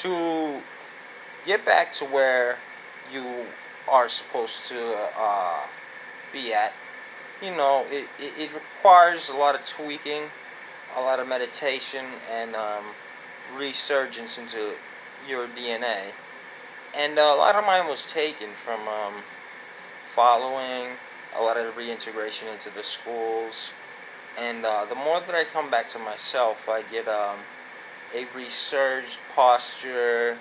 to get back to where you are supposed to be at, it requires a lot of tweaking, a lot of meditation, and resurgence into your DNA. And a lot of mine was taken from following a lot of reintegration into the schools. And the more that I come back to myself, I get a resurged posture,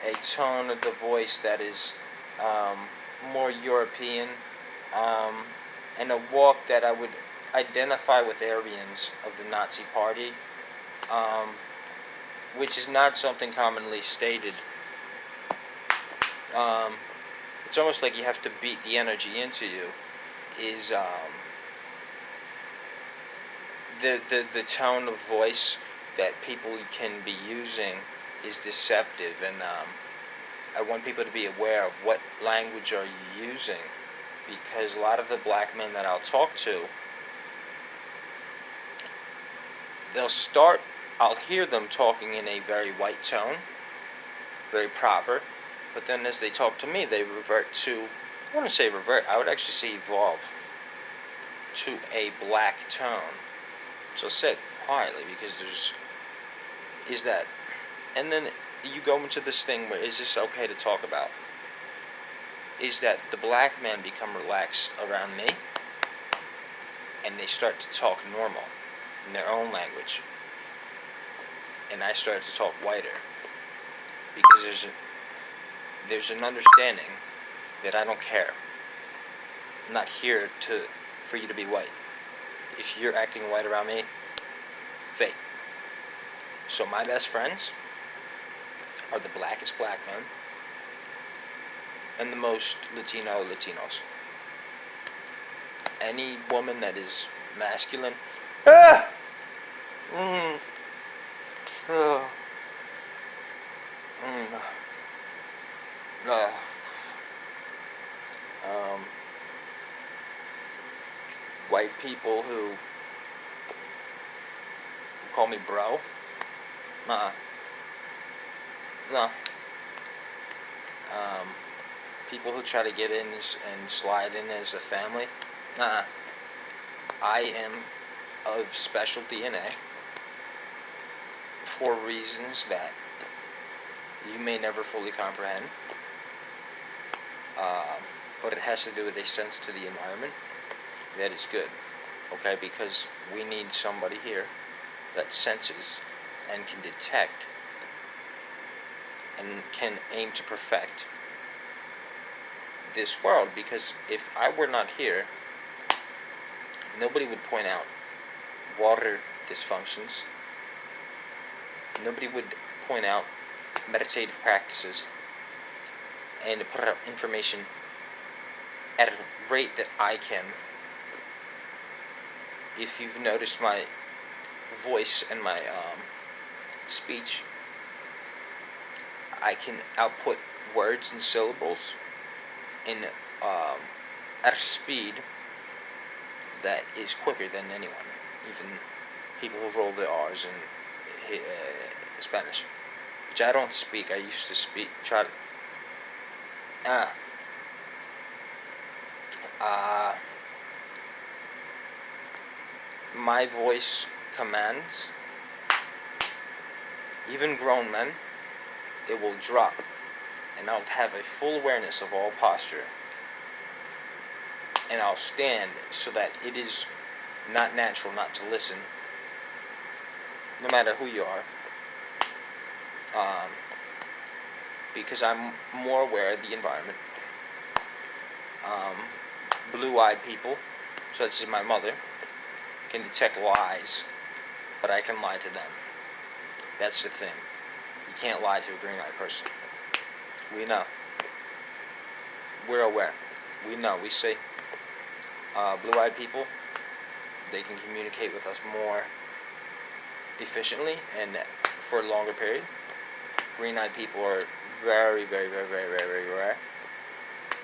a tone of the voice that is um, more European, um, and a walk that I would identify with Aryans of the Nazi Party, um, which is not something commonly stated. Um, it's almost like you have to beat the energy into you. Is the tone of voice that people can be using is deceptive, and I want people to be aware of what language are you using, because a lot of the black men that I'll talk to, I'll hear them talking in a very white tone, very proper, but then as they talk to me, they revert to, I want to say revert, I would actually say evolve to a black tone. So say it quietly, because is that, and then you go into this thing where, is this okay to talk about? Is that the black men become relaxed around me, and they start to talk normal in their own language, and I start to talk whiter, because there's an understanding that I don't care. I'm not here for you to be white. If you're acting white around me, fake. So my best friends are the blackest black men and the most Latinos. Any woman that is masculine, ah, mm, oh, mm, uh, um, white people who call me bro, nah, no. People who try to get in and slide in as a family, nah. I am of special DNA for reasons that you may never fully comprehend, but it has to do with a sense to the environment that is good, okay? Because we need somebody here that senses and can detect and can aim to perfect this world, because if I were not here, nobody would point out water dysfunctions, nobody would point out meditative practices, and put out information at a rate that I can. If you've noticed my voice and my speech, I can output words and syllables in at a speed that is quicker than anyone, even people who roll the R's in Spanish, which I don't speak. I used to speak. My voice commands even grown men. It will drop, and I'll have a full awareness of all posture, and I'll stand so that it is not natural not to listen, no matter who you are, because I'm more aware of the environment. Blue-eyed people, such as my mother, can detect lies, but I can lie to them. That's the thing. You can't lie to a green-eyed person. We know. We're aware. We know. We see. Blue-eyed people, they can communicate with us more efficiently and for a longer period. Green-eyed people are very, very, very, very, very, very rare.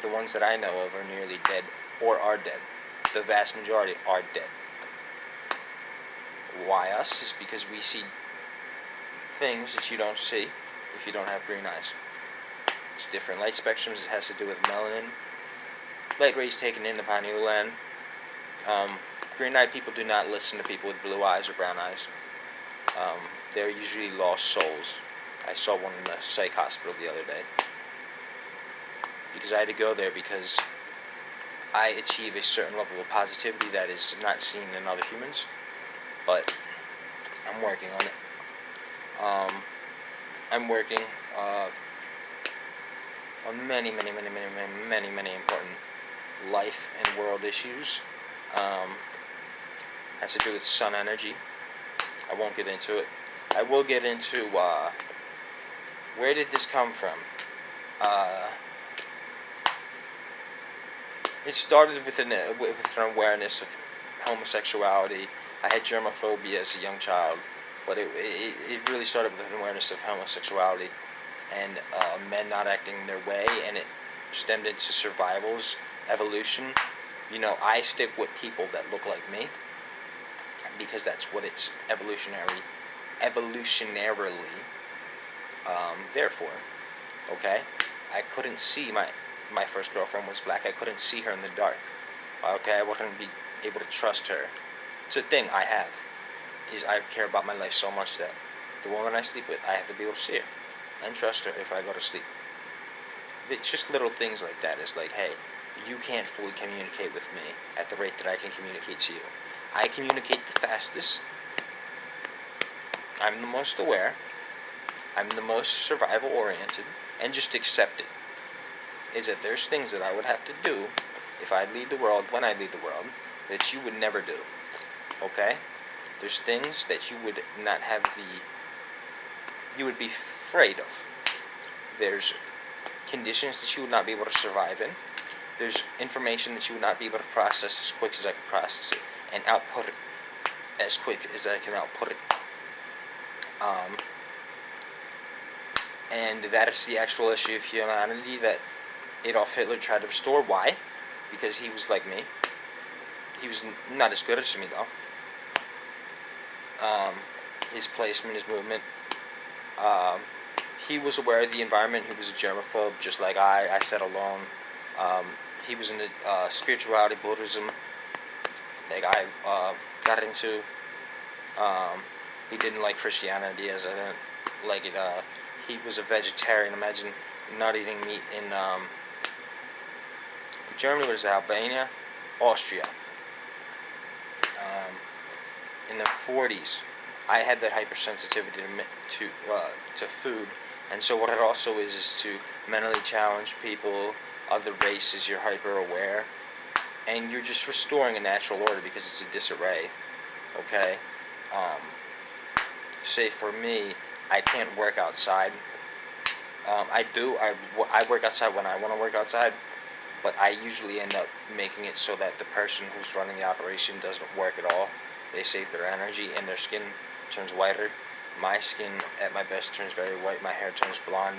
The ones that I know of are nearly dead or are dead. The vast majority are dead. Why us? Is because we see things that you don't see. if you don't have green eyes. It's different light spectrums. It has to do with melanin. Light rays taken in the pineal gland. Green-eyed people do not listen to people with blue eyes or brown eyes. They're usually lost souls. I saw one in the psych hospital the other day. Because I had to go there because I achieve a certain level of positivity that is not seen in other humans. But I'm working on it. I'm working on many important life and world issues. Has to do with sun energy. I won't get into it. I will get into where did this come from. It started with an awareness of homosexuality. I had germophobia as a young child, but it really started with an awareness of homosexuality and men not acting their way, and it stemmed into survival's evolution. You know, I stick with people that look like me because that's what it's evolutionarily there for. Okay? I couldn't see my first girlfriend was black. I couldn't see her in the dark. Okay? I wasn't be able to trust her. It's a thing I have. Is I care about my life so much that the woman I sleep with, I have to be able to see her and trust her if I go to sleep. It's just little things like that. It's like, hey, you can't fully communicate with me at the rate that I can communicate to you. I communicate the fastest. I'm the most aware. I'm the most survival oriented, and just accept it. Is that there's things that I would have to do if I lead the world, when I lead the world, that you would never do. Okay? There's things that you would not have you would be afraid of. There's conditions that you would not be able to survive in. There's information that you would not be able to process as quick as I could process it, and output it as quick as I can output it. And that is the actual issue of humanity that Adolf Hitler tried to restore. Why? Because he was like me. He was not as good as me, though. His placement, his movement. He was aware of the environment. He was a germaphobe, just like I sat alone. He was into spirituality, Buddhism. Like I got into. He didn't like Christianity, as I didn't like it. He was a vegetarian. Imagine not eating meat in Germany. Was Albania, Austria. In the 40s, I had that hypersensitivity to food, and so what it also is to mentally challenge people, other races. You're hyper aware, and you're just restoring a natural order because it's a disarray. Okay. Say for me, I can't work outside. I work outside when I want to work outside, but I usually end up making it so that the person who's running the operation doesn't work at all. They save their energy and their skin turns whiter. My skin at my best turns very white. My hair turns blonde.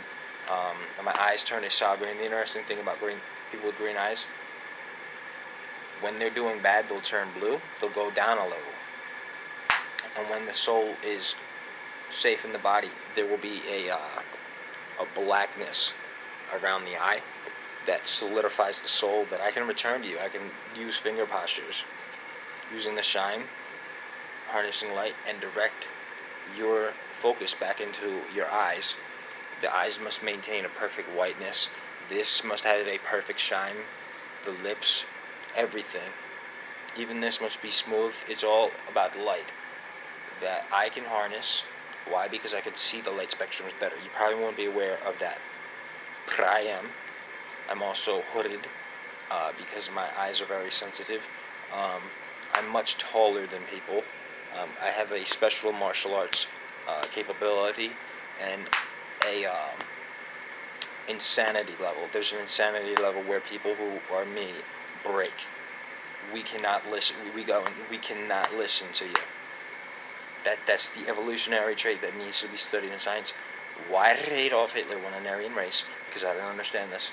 And my eyes turn a solid green. The interesting thing about people with green eyes, when they're doing bad, they'll turn blue. They'll go down a level. And when the soul is safe in the body, there will be a blackness around the eye that solidifies the soul that I can return to you. I can use finger postures, using the shine, harnessing light, and direct your focus back into your eyes. The eyes must maintain a perfect whiteness. This must have a perfect shine. The lips, everything. Even this must be smooth. It's all about light that I can harness. Why? Because I can see the light spectrums better. You probably won't be aware of that, but I am. I'm also hooded because my eyes are very sensitive. I'm much taller than people. I have a special martial arts capability and a insanity level. There's an insanity level where people who are me break. We cannot listen. We cannot listen to you. That's the evolutionary trait that needs to be studied in science. Why did Adolf Hitler win an Aryan race? Because I don't understand this.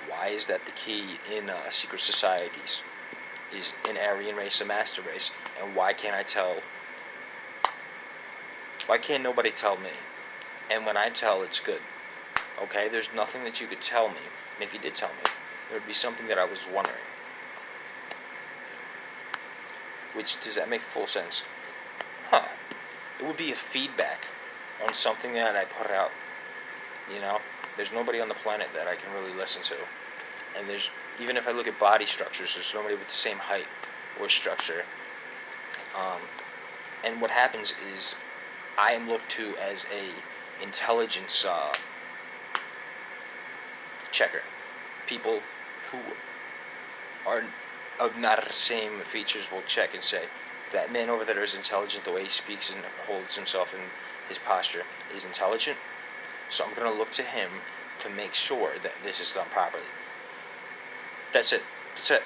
Why is that the key in secret societies? Is an Aryan race a master race? And why can't I tell? Why can't nobody tell me? And when I tell, it's good. Okay? There's nothing that you could tell me. And if you did tell me, it would be something that I was wondering. Which, does that make full sense? Huh. It would be a feedback on something that I put out. You know? There's nobody on the planet that I can really listen to. And even if I look at body structures, there's nobody with the same height or structure. And what happens is, I am looked to as a intelligence checker. People who are of not the same features will check and say, that man over there is intelligent. The way he speaks and holds himself and his posture is intelligent. So I'm going to look to him to make sure that this is done properly. That's it. That's it.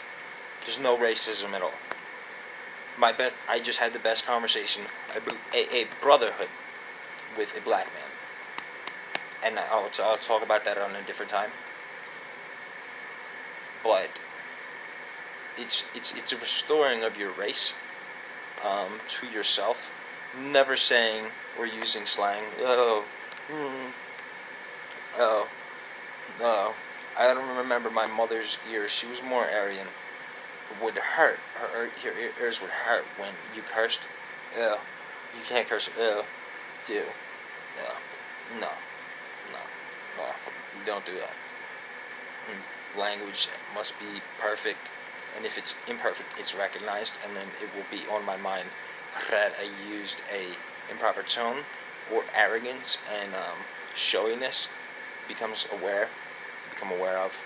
There's no racism at all. I just had the best conversation, a brotherhood with a black man. And I'll talk about that on a different time. But it's a restoring of your race to yourself. Never saying or using slang. Oh, I don't remember my mother's ears. She was more Aryan. Would hurt. Her ears would hurt when you cursed. Ew. You can't curse. Ew. Ew. No. No. You don't do that. Language must be perfect, and if it's imperfect, it's recognized, and then it will be on my mind that I used a improper tone or arrogance, and showiness become aware of.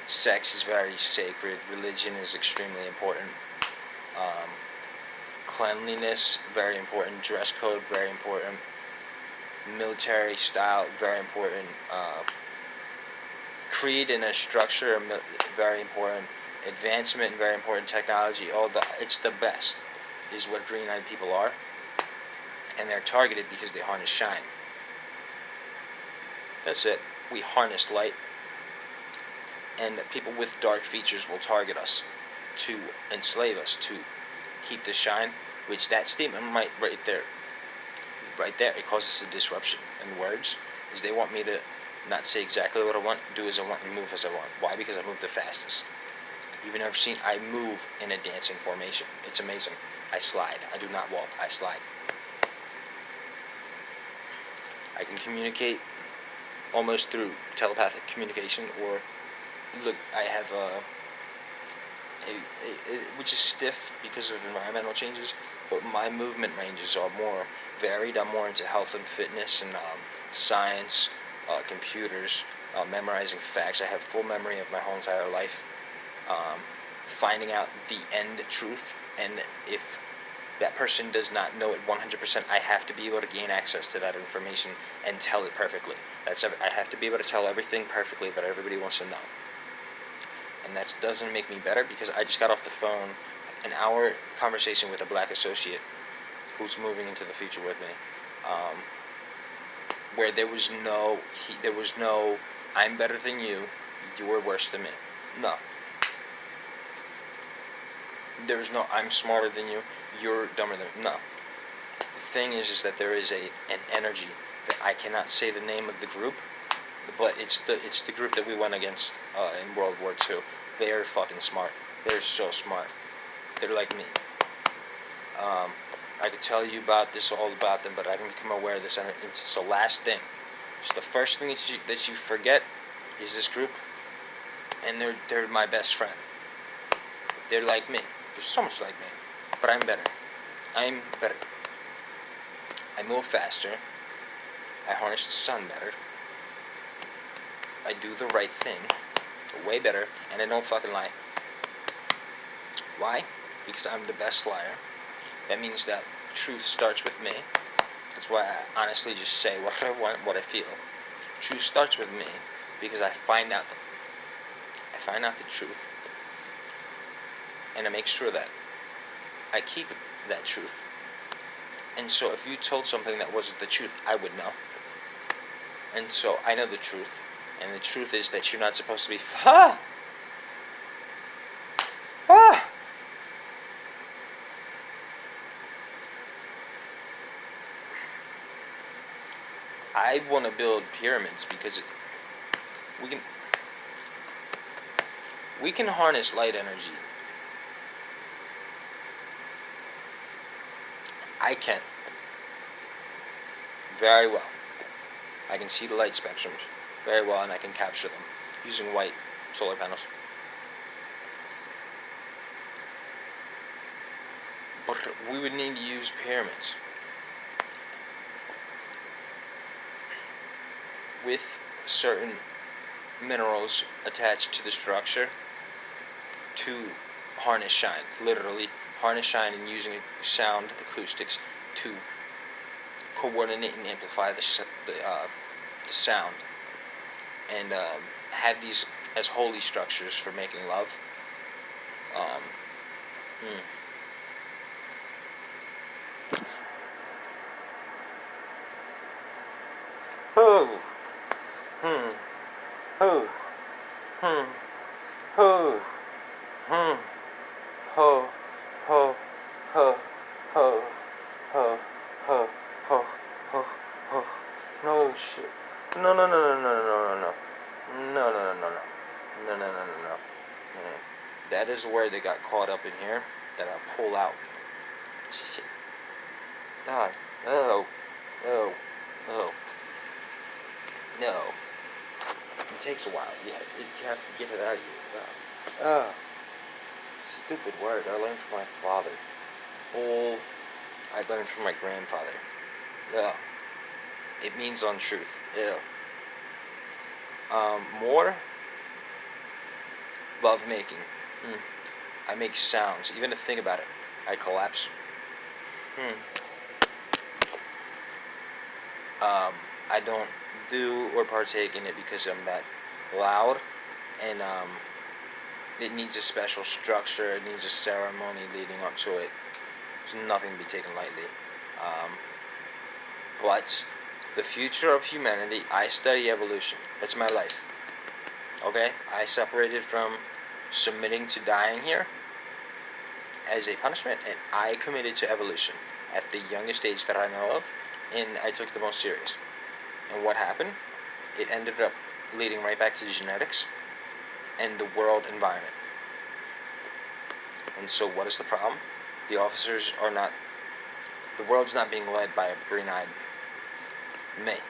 Sex is very sacred. Religion is extremely important. Cleanliness, very important. Dress code, very important. Military style, very important. Creed and a structure, very important. Advancement, very important. Technology, it's the best, is what green-eyed people are. And they're targeted because they harness shine. That's it. We harness light. And people with dark features will target us to enslave us, to keep the shine, which that statement might right there, it causes a disruption in words, is they want me to not say exactly what I want, do as I want, and move as I want. Why? Because I move the fastest. You've never seen, I move in a dancing formation. It's amazing. I slide. I do not walk. I slide. I can communicate almost through telepathic communication, or look, I have which is stiff because of environmental changes, but my movement ranges are more varied. I'm more into health and fitness and science, computers, memorizing facts. I have full memory of my whole entire life. Finding out the end truth, and if that person does not know it 100%, I have to be able to gain access to that information and tell it perfectly. I have to be able to tell everything perfectly that everybody wants to know. And that doesn't make me better, because I just got off the phone, an hour conversation with a black associate who's moving into the future with me, where there was no, I'm better than you, you're worse than me. No. There was no, I'm smarter than you, you're dumber than me. No. The thing is that there is an energy that I cannot say the name of the group, but it's the group that we went against in World War II. They're fucking smart. They're so smart. They're like me. I could tell you all about them, but I can become aware of this. And it's the last thing. It's the first thing that you forget is this group, and they're my best friend. They're like me. They're so much like me, but I'm better. I'm better. I move faster. I harness the sun better. I do the right thing way better, and I don't fucking lie. Why? Because I'm the best liar. That means that truth starts with me. That's why I honestly just say what I want, what I feel. Truth starts with me, because I find out the truth, and I make sure that I keep that truth. And so if you told something that wasn't the truth, I would know. And so I know the truth. And the truth is that you're not supposed to be... I want to build pyramids because we can we can harness light energy. I can very well. I can see the light spectrums very well, and I can capture them using white solar panels. But we would need to use pyramids with certain minerals attached to the structure to harness shine, literally harness shine, and using sound acoustics to coordinate and amplify the sound, and have these as holy structures for making love. Um, hmm. Oh, hmm, oh, hmm, oh, hmm, ho, ho, ho, ho, ho, ho, ho, ho, ho. No shit. No, no, no, no, no, no, no, no. No, no, no, no, no. No, no, no, no, no. That is where they got caught up in here that I pull out. Shit. God. Oh. Oh. Oh. No. It takes a while. You have to get it out of you. Oh. Stupid word. I learned from my father. Oh. I learned from my grandfather. Yeah. It means untruth. Yeah. More love making. I make sounds. Even to think about it, I collapse. I don't do or partake in it because I'm that loud, and it needs a special structure. It needs a ceremony leading up to it. There's nothing to be taken lightly. But the future of humanity, I study evolution. That's my life. Okay? I separated from submitting to dying here as a punishment, and I committed to evolution at the youngest age that I know of, and I took it the most serious. And what happened? It ended up leading right back to the genetics and the world environment. And so what is the problem? The officers are not, the world's not being led by a green-eyed me.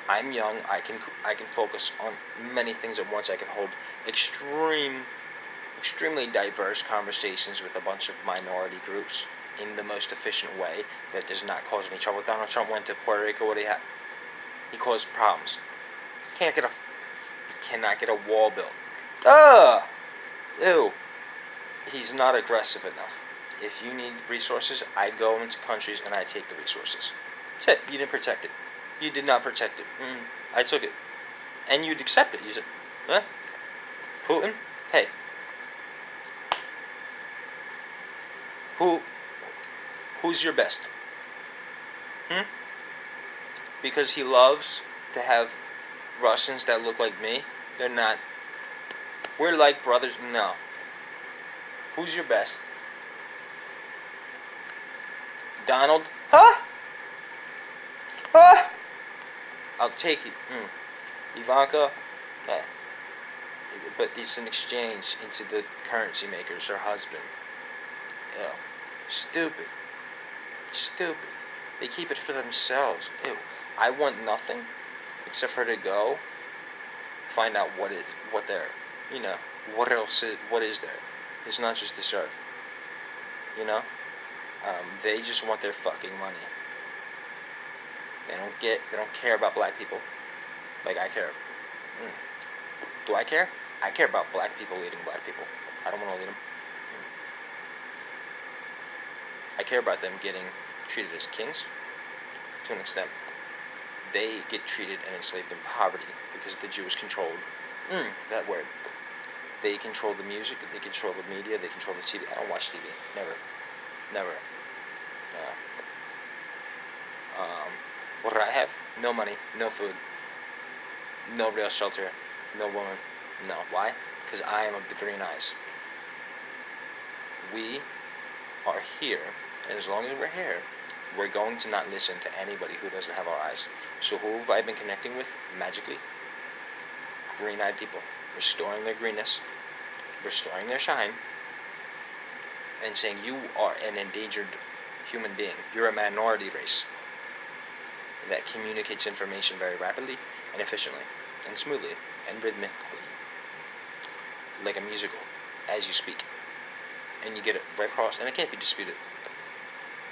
I'm young. I can focus on many things at once. I can hold extremely diverse conversations with a bunch of minority groups in the most efficient way that does not cause any trouble. Donald Trump went to Puerto Rico. What did he have? He caused problems. He cannot get a wall built. Ew. He's not aggressive enough. If you need resources, I go into countries and I take the resources. That's it. You didn't protect it. You did not protect it. I took it. And you'd accept it. You said, huh? Putin? Hey. Who's your best? Because he loves to have Russians that look like me. They're not. We're like brothers. No. Who's your best? Donald? Huh? Huh? I'll take it. Ivanka? Yeah. But it's an exchange into the currency makers, her husband. Ew. Stupid. Stupid. They keep it for themselves. Ew. I want nothing except for her to go find out what they're, what else is, what is there. It's not just this earth. They just want their fucking money. They don't care about black people like I care. Do I care? I care about black people leading black people. I don't want to lead them. I care about them getting treated as kings to an extent. They get treated and enslaved in poverty because the Jews controlled that word. They control the music, they control the media, they control the TV. I don't watch TV. Never. What do I have? No money, no food, no real shelter, no woman. No. Why? Because I am of the green eyes. We are here, and as long as we're here, We're going to not listen to anybody who doesn't have our eyes. So who have I been connecting with magically? Green-eyed people. Restoring their greenness, restoring their shine, and saying you are an endangered human being. You're a minority race that communicates information very rapidly and efficiently and smoothly and rhythmically, like a musical, as you speak. And you get it right across, and it can't be disputed.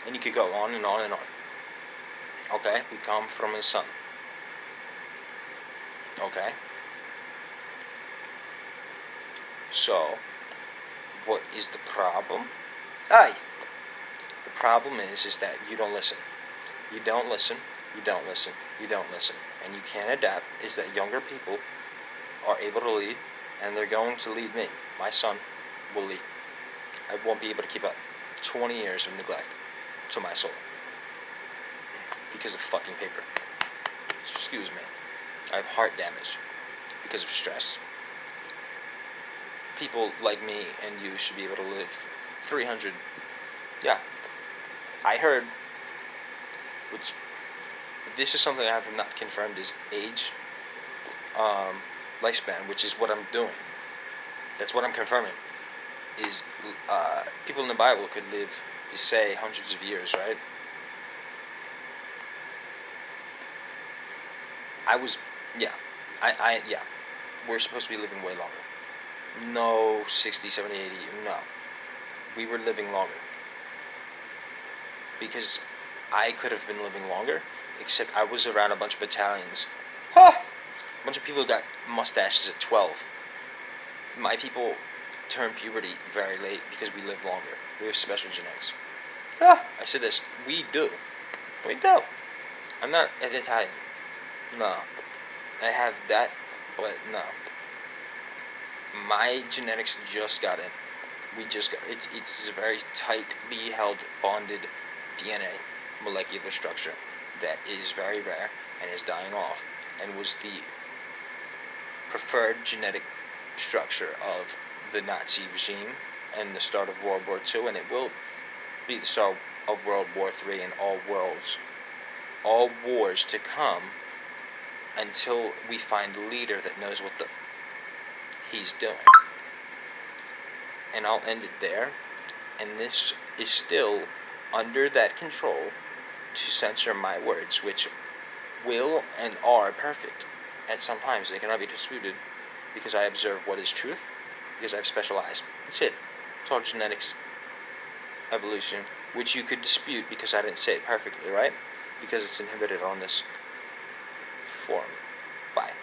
And you could go on and on and on. Okay? We come from the sun. Okay? So, what is the problem? The problem is that you don't listen. You don't listen, you don't listen, you don't listen. And you can't adapt, is that younger people are able to lead, and they're going to lead me. My son will lead. I won't be able to keep up. 20 years of neglect to my soul. Because of fucking paper. Excuse me. I have heart damage because of stress. People like me and you should be able to live 300. Yeah. I heard, which this is something I have not confirmed, is age, lifespan, which is what I'm doing. That's what I'm confirming. Is people in the Bible could live, say, hundreds of years, right? Yeah. We're supposed to be living way longer. No, 60, 70, 80, no. We were living longer. Because I could have been living longer, except I was around a bunch of Italians. A bunch of people who got mustaches at 12. My people turn puberty very late because we live longer. We have special genetics. I said this. We do. We do. I'm not an Italian. No. I have that, but no. My genetics just got in. It's a very tightly held, bonded DNA molecular structure that is very rare and is dying off, and was the preferred genetic structure of the Nazi regime and the start of World War II, and it will be the start of World War III and all wars to come, until we find a leader that knows what he's doing. And I'll end it there. And this is still under that control to censor my words, which will and are perfect. At some times they cannot be disputed, because I observe what is truth, because I've specialized. That's it. It's all genetics, evolution, which you could dispute because I didn't say it perfectly, right? Because it's inhibited on this form. Bye.